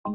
Hey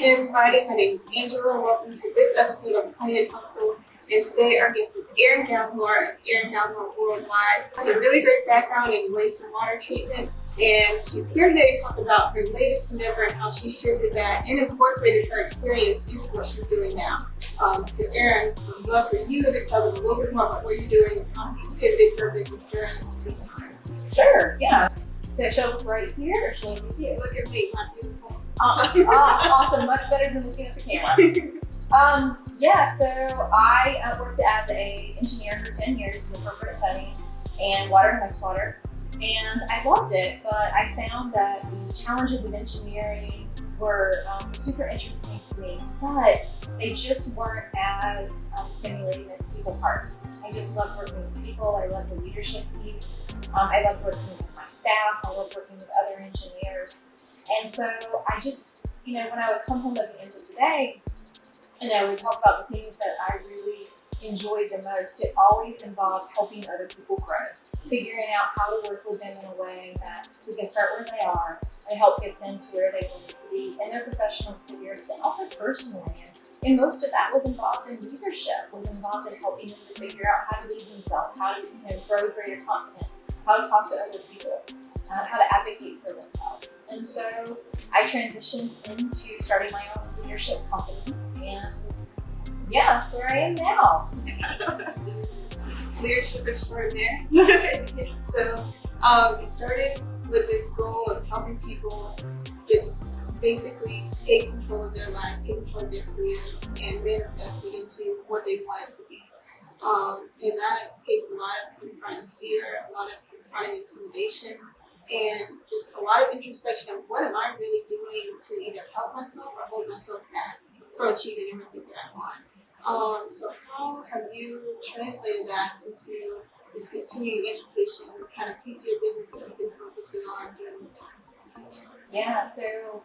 everybody, my name is Angela and welcome to this episode of Honey and Hustle. And today our guest is Erin Gallimore of Erin Gallimore Worldwide. She has a really great background in waste and water treatment, and she's here today to talk about her latest endeavor and how she shifted that and incorporated her experience into what she's doing now. So Erin, I'd love for you to tell them a little bit more about what you're doing and how you pivoted your business during this time. Sure, yeah. So she'll look right here or she'll look at you? Look at me, my beautiful. Awesome, much better than looking at the camera. So I worked as an engineer for 10 years in the corporate setting and water and wastewater, and I loved it, but I found that the challenges of engineering were super interesting to me, but they just weren't as stimulating as the people part. I just loved working with people. I loved the leadership piece. I loved working with my staff. I loved working with other engineers. And so I just, when I would come home at the end of the day and I would talk about the things that I really enjoyed the most, it always involved helping other people grow, figuring out how to work with them in a way that we can start where they are and help get them to where they want to be in their professional career, but also personally. And most of that was involved in leadership, was involved in helping them to figure out how to lead themselves, how to grow greater confidence, how to talk to other people, how to advocate for themselves. And so I transitioned into starting my own leadership company, and that's where I am now. Leadership extraordinaire. So you started with this goal of helping people just basically take control of their lives, take control of their careers, and manifest it into what they want it to be. And that takes a lot of confronting fear, a lot of confronting intimidation, and just a lot of introspection of what am I really doing to either help myself or hold myself back from achieving everything that I want. So how have you translated that into this continuing education kind of piece of your business that you've been focusing on during this time? Yeah, so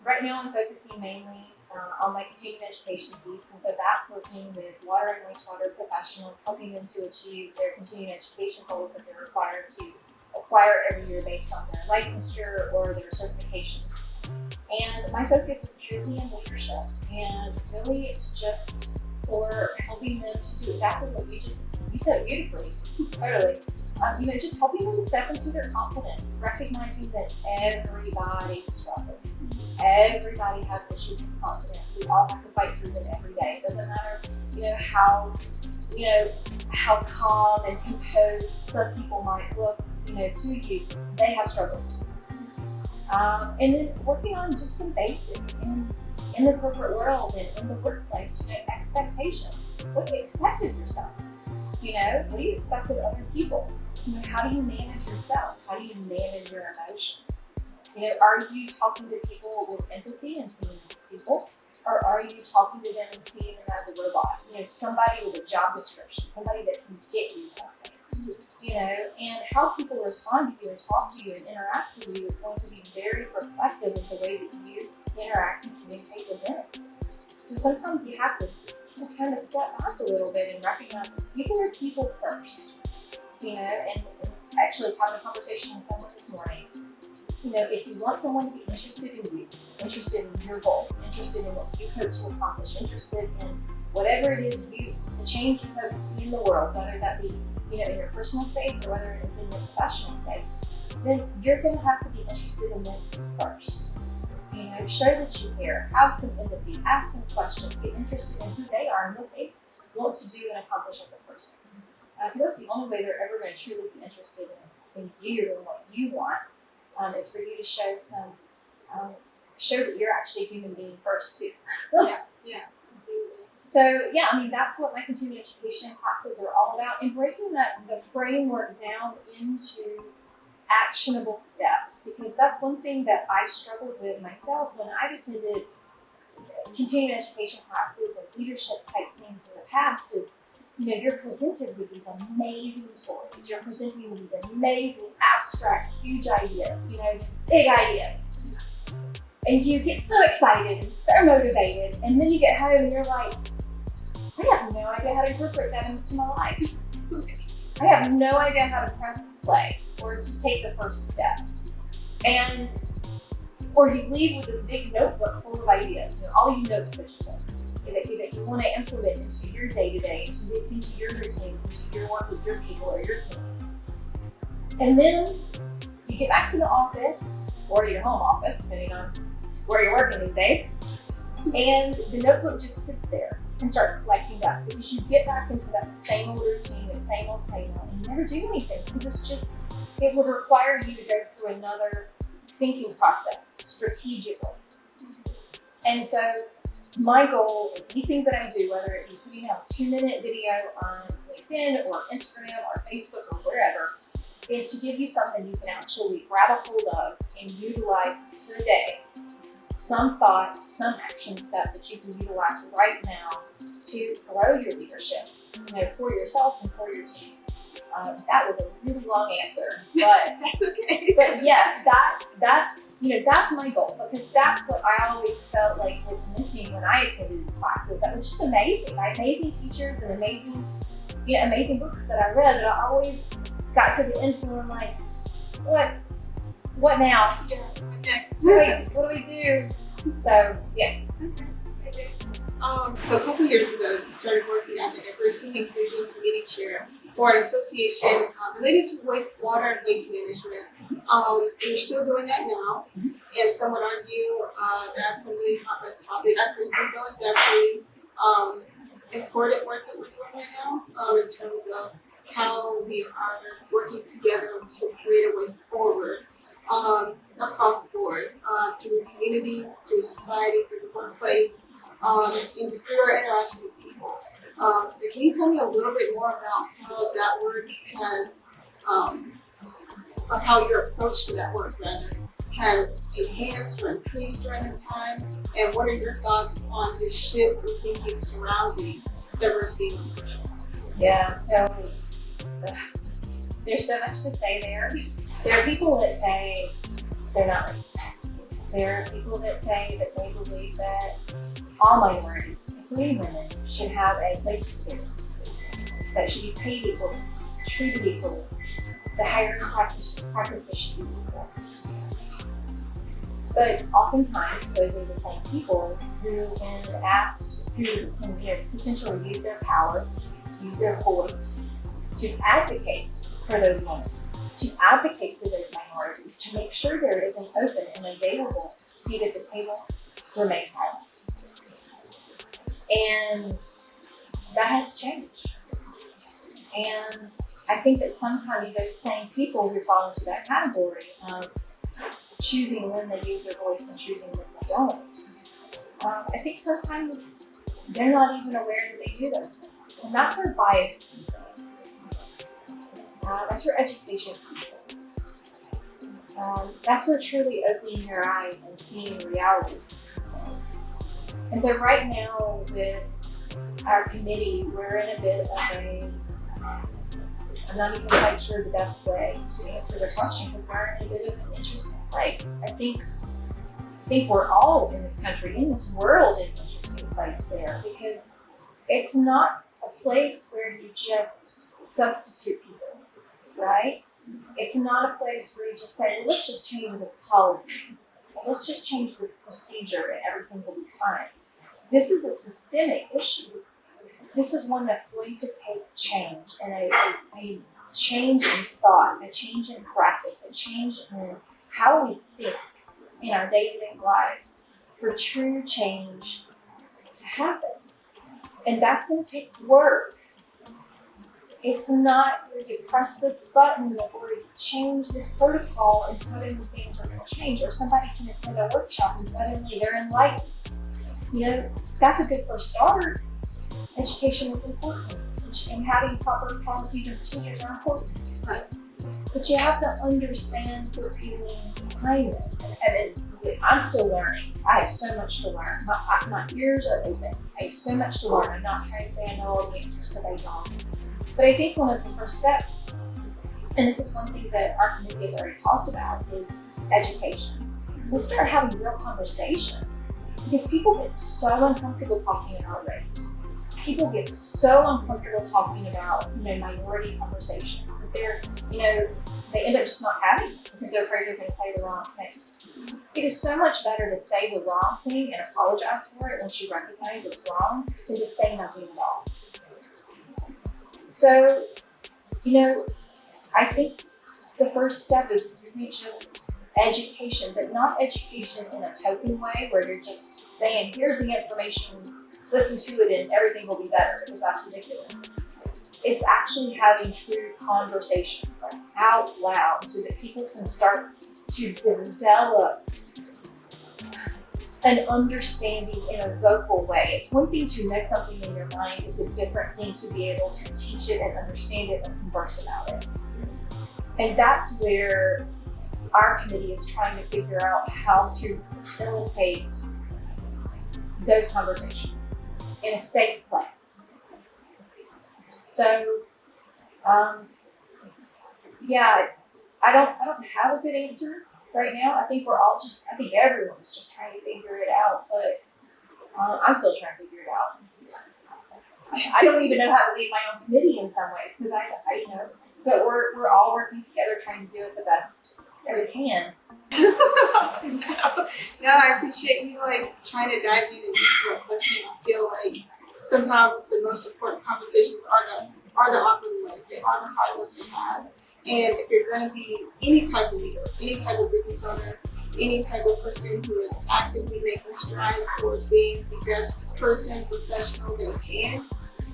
right now I'm focusing mainly on my continuing education piece, and so that's working with water and wastewater professionals, helping them to achieve their continuing education goals that they're required to acquire every year based on their licensure or their certifications. And my focus is purely in leadership, and really it's just for helping them to do exactly what you said beautifully, totally. Just helping them to step into their confidence, recognizing that everybody struggles. Everybody has issues with confidence. We all have to fight through them every day. It doesn't matter, how calm and composed some people might look, to you. They have struggles too. And then working on just some basics in the corporate world and in the workplace, expectations. What do you expect of yourself? What do you expect of other people? How do you manage yourself? How do you manage your emotions? Are you talking to people with empathy and seeing them as people? Or are you talking to them and seeing them as a robot? Somebody with a job description, somebody that can get you something. And how people respond to you and talk to you and interact with you is going to be very reflective of the way that you interact and communicate with them. So sometimes you have to kind of step back a little bit and recognize that people are people first. And actually I was having a conversation with someone this morning. If you want someone to be interested in you, interested in your goals, interested in what you hope to accomplish, interested in whatever it is the change you hope to see in the world, whether that be in your personal space or whether it's in your professional space, then you're going to have to be interested in them first. Show that you care, have some empathy, ask some questions, get interested in who they are and what they want to do and accomplish as a person. Because that's the only way they're ever going to truly be interested in you and what you want, is for you to show that you're actually a human being first too. Yeah, absolutely. So that's what my continuing education classes are all about, and breaking the framework down into actionable steps, because that's one thing that I've struggled with myself when I've attended continuing education classes and leadership type things in the past is, you're presented with these amazing stories. You're presented with these amazing, abstract, huge ideas, these big ideas. And you get so excited and so motivated, and then you get home and you're like, I have no idea how to incorporate that into my life. I have no idea how to press play or to take the first step. And or you leave with this big notebook full of ideas, all these notes that you want to implement into your day-to-day, into your routines, into your work with your people or your teams. And then you get back to the office or your home office, depending on where you're working these days, and the notebook just sits there and starts collecting dust because you get back into that same old routine and same old, and you never do anything because it would require you to go through another thinking process strategically. And so my goal in anything that I do, whether it be putting out a 2-minute video on LinkedIn or Instagram or Facebook or wherever, is to give you something you can actually grab a hold of and utilize today. Some thought, some action step that you can utilize right now to grow your leadership, for yourself and for your team. That was a really long answer, but that's okay. But yes, that's my goal, because that's what I always felt like was missing when I attended these classes. That was just amazing. I had amazing teachers and amazing books that I read, but I always got to the end and I'm like, what now? Yeah, next. What do we do? So yeah. So a couple years ago, you started working as a diversity and inclusion committee chair for an association related to water and waste management. And you're still doing that now. And some would argue that's a really hot topic. I personally feel like that's really important work that we're doing right now in terms of how we are working together to create a way forward across the board, through the community, through society, through the workplace, and just through our interactions with people. So can you tell me a little bit more about how that work has, or how your approach to that work rather, has enhanced or increased during this time? And what are your thoughts on this shift in thinking surrounding diversity and inclusion? Yeah, so there's so much to say there. There are people that say they're not racist. There are people that say that they believe that all minorities, including women, should have a place to live, that should be paid equally, treated equally, the hiring practices should be equal. But oftentimes, those are the same people who, when asked, who can potentially use their power, use their voice to advocate for those women, to advocate for those minorities, to make sure there is an open and available seat at the table, remain silent. And that has changed. And I think that sometimes those same people who fall into that category of choosing when they use their voice and choosing when they don't, I think sometimes they're not even aware that they do those things. And that's where bias comes in. That's where education comes in. That's where truly opening your eyes and seeing reality comes in. And so right now with our committee, we're in a bit of I'm not even quite sure the best way to answer the question, because we're in a bit of an interesting place. I think we're all in this country, in this world, in an interesting place there, because it's not a place where you just substitute people, right? It's not a place where you just say, well, let's just change this policy. Let's just change this procedure and everything will be fine. This is a systemic issue. This is one that's going to take change, and a change in thought, a change in practice, a change in how we think in our day-to-day lives for true change to happen. And that's going to take work. It's not where you press this button or you change this protocol and suddenly things are going to change, or somebody can attend a workshop and suddenly they're enlightened. That's a good first start. Education is important, and having proper policies and procedures are important. Right. But you have to understand the reasoning behind it. And I'm still learning. I have so much to learn. My ears are open. I have so much to learn. I'm not trying to say I know all the answers, because I don't. But I think one of the first steps, and this is one thing that our committee has already talked about, is education. Let's start having real conversations, because people get so uncomfortable talking about race. people get so uncomfortable talking about, minority conversations that they end up just not having it because they're afraid they're going to say the wrong thing. It is so much better to say the wrong thing and apologize for it once you recognize it's wrong than to say nothing at all. So, I think the first step is really just education, but not education in a token way where you're just saying, here's the information, listen to it and everything will be better, because that's ridiculous. It's actually having true conversations, like out loud, so that people can start to develop an understanding in a vocal way. It's one thing to know something in your mind, it's a different thing to be able to teach it and understand it and converse about it. And that's where our committee is trying to figure out how to facilitate those conversations in a safe place. So, I don't have a good answer right now. I think everyone's just trying to figure it out, but I'm still trying to figure it out. I don't even know how to lead my own committee in some ways, because but we're all working together trying to do it the best that we can. No, I appreciate you trying to dive in and answer that question. I feel like sometimes the most important conversations are the awkward ones. They are the hard ones to have. And if you're going to be any type of leader, any type of business owner, any type of person who is actively making strides towards being the best person, professional they can,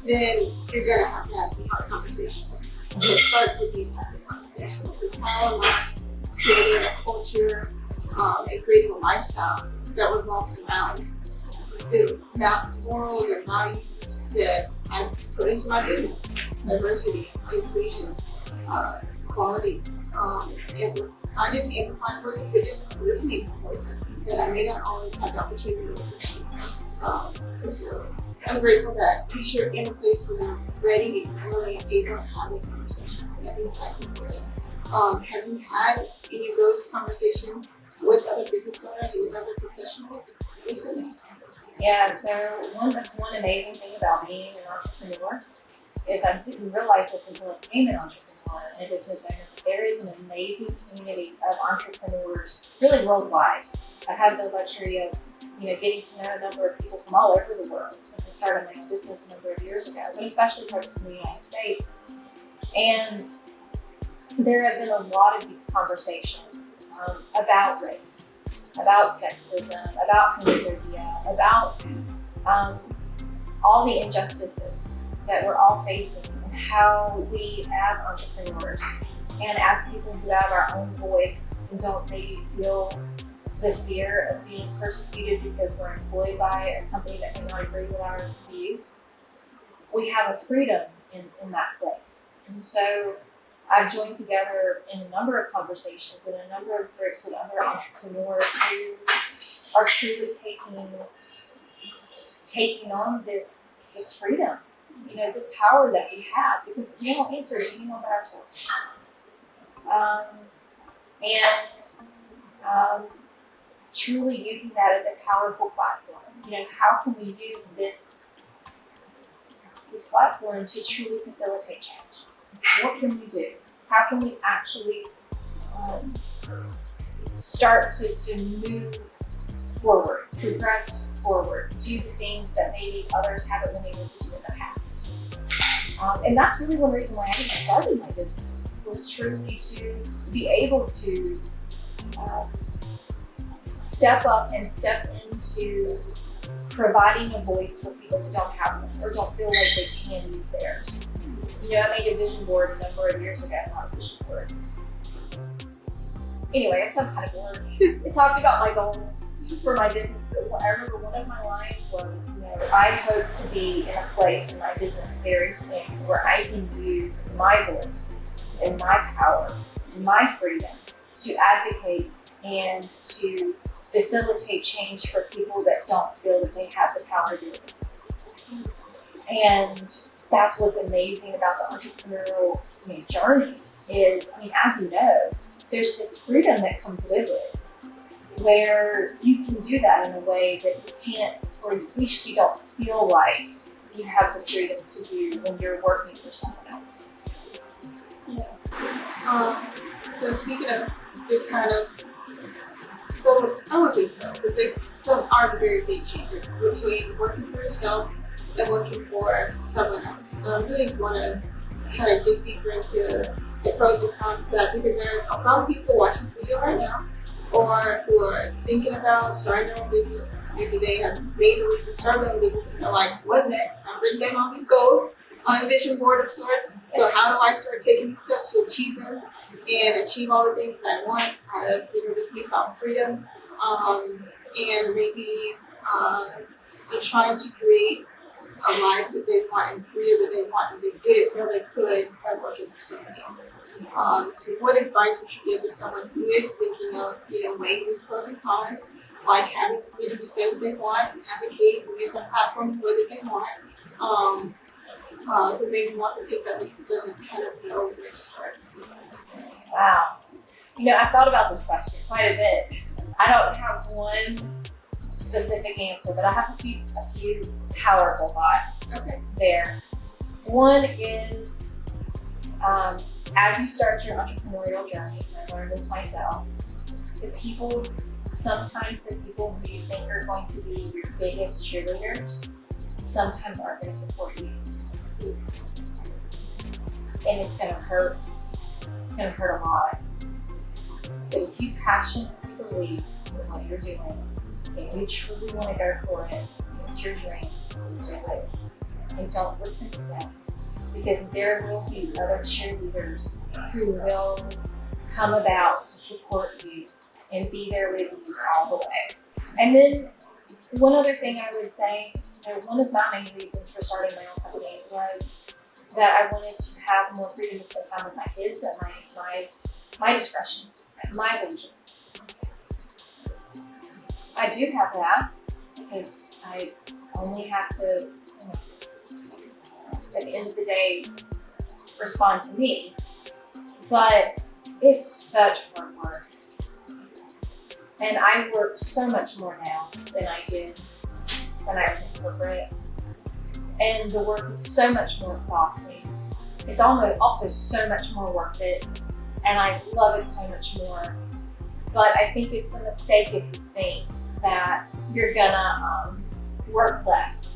then you're going to have some hard conversations. And it starts with these type of conversations. It's how am I creating a culture and creating a lifestyle that revolves around the morals and values that I put into my business: diversity, inclusion, quality, and not just amplifying voices, but just listening to voices that I may not always have the opportunity to listen to. So I'm grateful that you're in a place where you're ready and really able to have those conversations, and I think that's important. Have you had any of those conversations with other business owners or with other professionals recently? Yeah, so that's one amazing thing about being an entrepreneur is I didn't realize this until I became an entrepreneur and a business owner. There is an amazing community of entrepreneurs really worldwide. I've had the luxury of getting to know a number of people from all over the world since I started my own business a number of years ago, but especially focused in the United States. And there have been a lot of these conversations about race, about sexism, about homophobia, about all the injustices that we're all facing, and how we as entrepreneurs and as people who have our own voice and don't maybe feel the fear of being persecuted because we're employed by a company that may not agree with our views, we have a freedom in that place. And so I've joined together in a number of conversations and a number of groups with other entrepreneurs who are truly taking on this freedom, this power that we have, because we don't answer to anyone but ourselves. Truly using that as a powerful platform. How can we use this platform to truly facilitate change? What can we do? How can we actually start to move forward, progress forward, do the things that maybe others haven't been able to do in the past? And that's really one reason why I even started my business, was truly to be able to step up and step into providing a voice for people who don't have one or don't feel like they can use theirs. I made a vision board a number of years ago, not a vision board. Anyway, it's some kind of board. It talked about my goals for my business, but I remember one of my lines was, I hope to be in a place in my business very soon where I can use my voice and my power and my freedom to advocate and to facilitate change for people that don't feel that they have the power to do it themselves. And that's what's amazing about the entrepreneurial journey is, as you know, there's this freedom that comes with it, where you can do that in a way that you can't, or at least you don't feel like you have the freedom to do when you're working for someone else. Yeah. So speaking of this kind of, so I won't say so, because some are very big changes between working for yourself and working for someone else. So I really want to kind of dig deeper into the pros and cons of that, because there are a lot of people watching this video right now, or who are thinking about starting their own business. Maybe they have made the leap to start their own business and they're like, what next? I've written down all these goals on a vision board of sorts. So how do I start taking these steps to achieve them and achieve all the things that I want out of this newfound freedom? And maybe they're trying to create a life that they want and career that they want, that they didn't feel they could by working for somebody else. So what advice would you give to someone who is thinking of, weighing these pros and cons, like having the freedom to say what they want, advocate, use a platform the way that they want, who maybe wants to take that leap but doesn't kind of know where to start? Wow. I've thought about this question quite a bit. I don't have one specific answer, but I have a few powerful thoughts there. One is, as you start your entrepreneurial journey, I learned this myself, sometimes the people who you think are going to be your biggest cheerleaders sometimes aren't going to support you. And it's going to hurt. It's going to hurt a lot. But if you passionately believe in what you're doing, if you truly want to go for it, it's your dream, do it. And don't listen to them. Because there will be other cheerleaders who will come about to support you and be there with you all the way. And then one other thing I would say, one of my main reasons for starting my own company was that I wanted to have more freedom to spend time with my kids at my discretion, at my leisure. I do have that because I only have to, at the end of the day, respond to me. But it's such hard work. And I work so much more now than I did when I was in corporate. And the work is so much more exhausting. It's also so much more worth it. And I love it so much more. But I think it's a mistake if you think that you're gonna work less.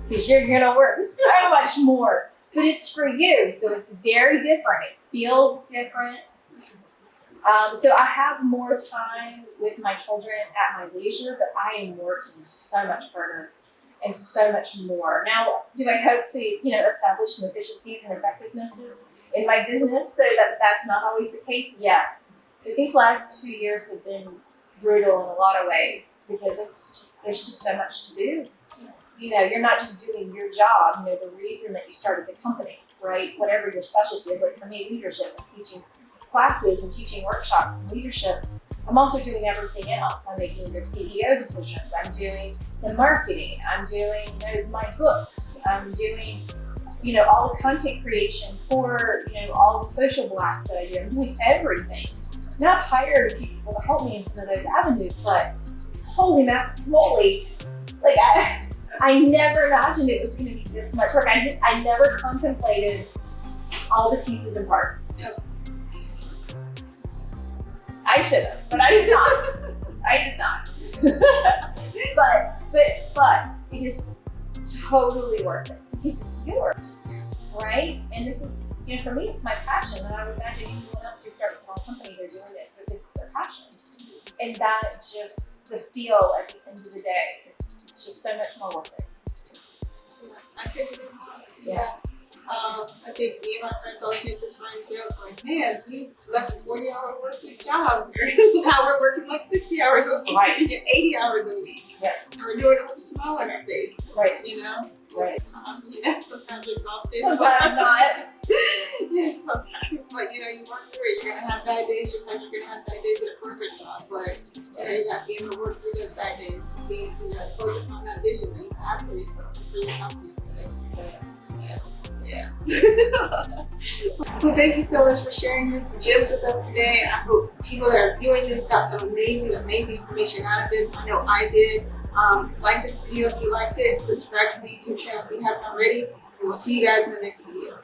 Because you're gonna work so much more. But it's for you, so it's very different. It feels different. So I have more time with my children at my leisure, but I am working so much harder and so much more. Now, do I hope to, establish some efficiencies and effectivenesses in my business so that that's not always the case? Yes. But these last 2 years have been brutal in a lot of ways because there's just so much to do. You're not just doing your job, the reason that you started the company, right? Whatever your specialty is, like for me, leadership and teaching classes and teaching workshops and leadership. I'm also doing everything else. I'm making the CEO decisions. I'm doing the marketing. I'm doing my books. I'm doing, all the content creation for, all the social blasts that I do. I'm doing everything. Now I've hired a few people to help me in some of those avenues, but holy moly, like I never imagined it was going to be this much work. I never contemplated all the pieces and parts. Yep. I should have, but I did not. I did not. but it is totally worth it because it's yours, right? And this is, for me, it's my passion, and I would imagine anyone else who starts a small company, they're doing it because it's their passion. And that just, the feel at the end of the day, it's just so much more worth it. I couldn't agree more. Yeah. I think me and my friends always make this running joke, like, man, we left a 40-hour work week job. Now we're working like 60 hours a week, right. 80 hours a week. Yeah. And we're doing it with a smile on our face. Right. Right. Sometimes you're exhausted. Sometimes not. Yes, sometimes. But you work through it. You're gonna have bad days, just like you're gonna have bad days at a corporate job. But you have to be able to work through those bad days and see, focus on that vision that you have for yourself, for your company. So, yeah. Well, thank you so much for sharing your gems with us today. I hope people that are viewing this got some amazing information out of this. I know I did. Like this video if you liked it. Subscribe to the YouTube channel if you haven't already. And we'll see you guys in the next video.